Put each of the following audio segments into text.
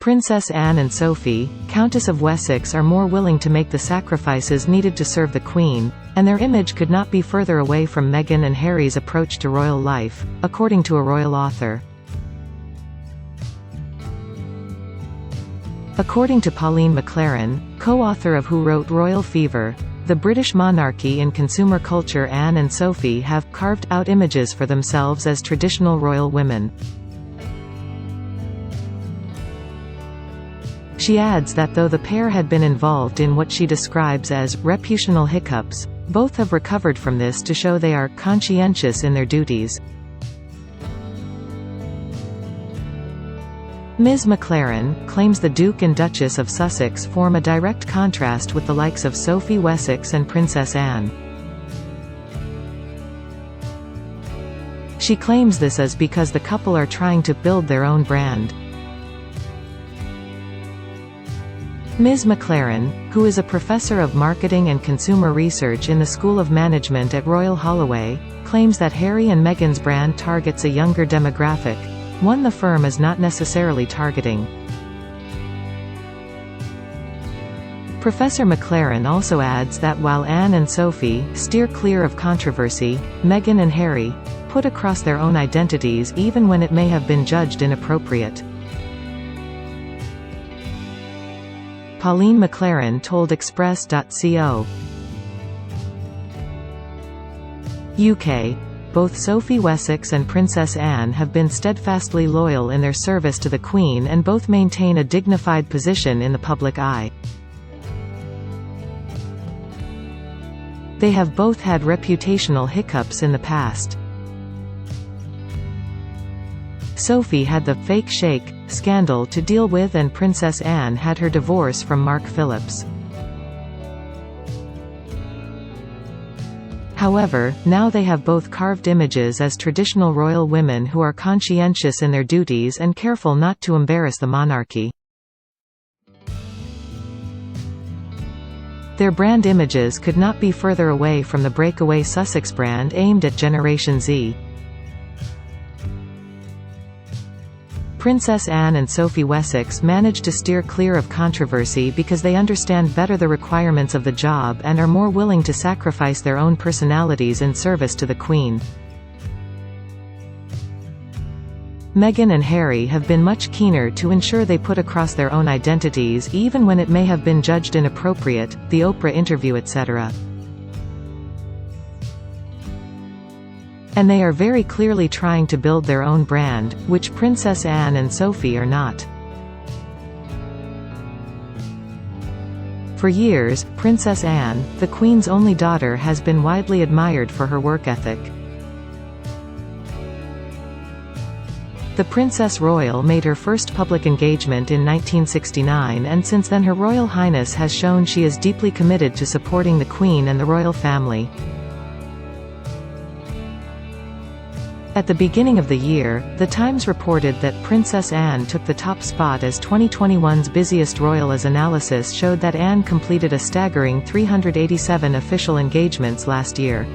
Princess Anne and Sophie, Countess of Wessex, are more willing to make the sacrifices needed to serve the Queen, and their image could not be further away from Meghan and Harry's approach to royal life, according to a royal author. According to Pauline McLaren, co-author of Who Wrote Royal Fever, the British monarchy in consumer culture, Anne and Sophie have carved out images for themselves as traditional royal women. She adds that though the pair had been involved in what she describes as reputational hiccups, both have recovered from this to show they are conscientious in their duties. Ms. McLaren claims the Duke and Duchess of Sussex form a direct contrast with the likes of Sophie Wessex and Princess Anne. She claims this is because the couple are trying to build their own brand. Ms. McLaren, who is a professor of marketing and consumer research in the School of Management at Royal Holloway, claims that Harry and Meghan's brand targets a younger demographic, one the firm is not necessarily targeting. Professor McLaren also adds that while Anne and Sophie steer clear of controversy, Meghan and Harry put across their own identities even when it may have been judged inappropriate. Pauline McLaren told Express.co. UK. Both Sophie Wessex and Princess Anne have been steadfastly loyal in their service to the Queen, and both maintain a dignified position in the public eye. They have both had reputational hiccups in the past. Sophie had the «fake shake» scandal to deal with, and Princess Anne had her divorce from Mark Phillips. However, now they have both carved images as traditional royal women who are conscientious in their duties and careful not to embarrass the monarchy. Their brand images could not be further away from the breakaway Sussex brand aimed at Generation Z. Princess Anne and Sophie Wessex managed to steer clear of controversy because they understand better the requirements of the job and are more willing to sacrifice their own personalities in service to the Queen. Meghan and Harry have been much keener to ensure they put across their own identities even when it may have been judged inappropriate, the Oprah interview, etc. And they are very clearly trying to build their own brand, which Princess Anne and Sophie are not. For years, Princess Anne, the Queen's only daughter, has been widely admired for her work ethic. The Princess Royal made her first public engagement in 1969, and since then Her Royal Highness has shown she is deeply committed to supporting the Queen and the royal family. At the beginning of the year, The Times reported that Princess Anne took the top spot as 2021's busiest royal, as analysis showed that Anne completed a staggering 387 official engagements last year.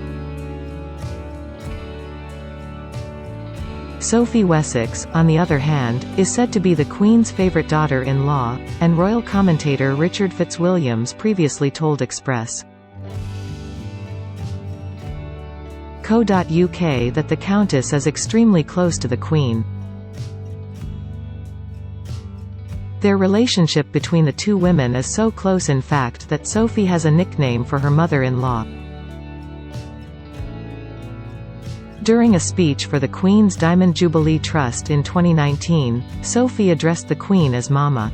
Sophie Wessex, on the other hand, is said to be the Queen's favourite daughter-in-law, and royal commentator Richard Fitzwilliams previously told Express. Co.uk that the Countess is extremely close to the Queen. Their relationship between the two women is so close, in fact, that Sophie has a nickname for her mother-in-law. During a speech for the Queen's Diamond Jubilee Trust in 2019, Sophie addressed the Queen as Mama.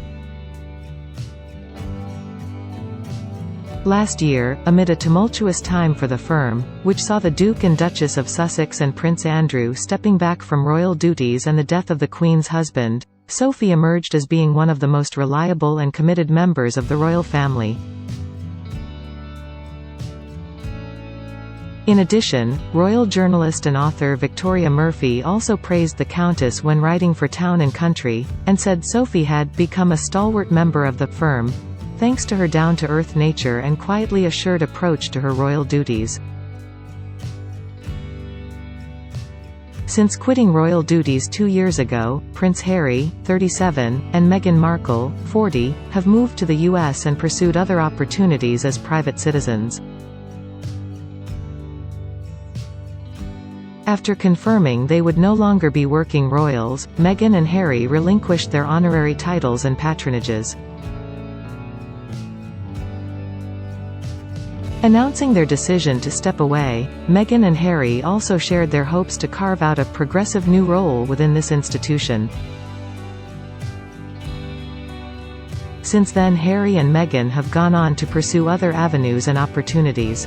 Last year, amid a tumultuous time for the firm, which saw the Duke and Duchess of Sussex and Prince Andrew stepping back from royal duties and the death of the Queen's husband, Sophie emerged as being one of the most reliable and committed members of the royal family. In addition, royal journalist and author Victoria Murphy also praised the Countess when writing for Town & Country, and said Sophie had become a stalwart member of the firm, thanks to her down-to-earth nature and quietly assured approach to her royal duties. Since quitting royal duties 2 years ago, Prince Harry, 37, and Meghan Markle, 40, have moved to the US and pursued other opportunities as private citizens. After confirming they would no longer be working royals, Meghan and Harry relinquished their honorary titles and patronages. Announcing their decision to step away, Meghan and Harry also shared their hopes to carve out a progressive new role within this institution. Since then, Harry and Meghan have gone on to pursue other avenues and opportunities.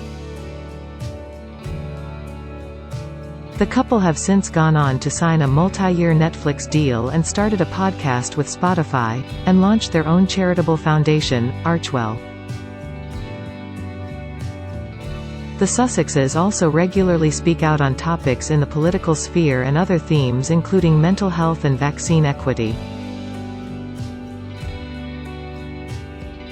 The couple have since gone on to sign a multi-year Netflix deal and started a podcast with Spotify, and launched their own charitable foundation, Archwell. The Sussexes also regularly speak out on topics in the political sphere and other themes including mental health and vaccine equity.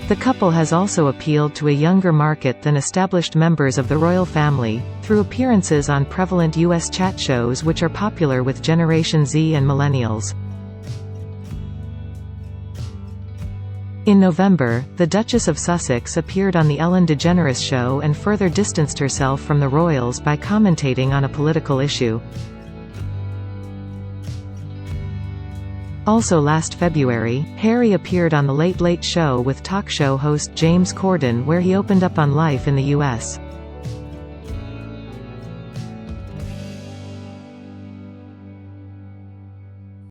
The couple has also appealed to a younger market than established members of the royal family, through appearances on prevalent U.S. chat shows which are popular with Generation Z and millennials. In November, the Duchess of Sussex appeared on The Ellen DeGeneres Show and further distanced herself from the royals by commentating on a political issue. Also last February, Harry appeared on The Late Late Show with talk show host James Corden where he opened up on life in the U.S.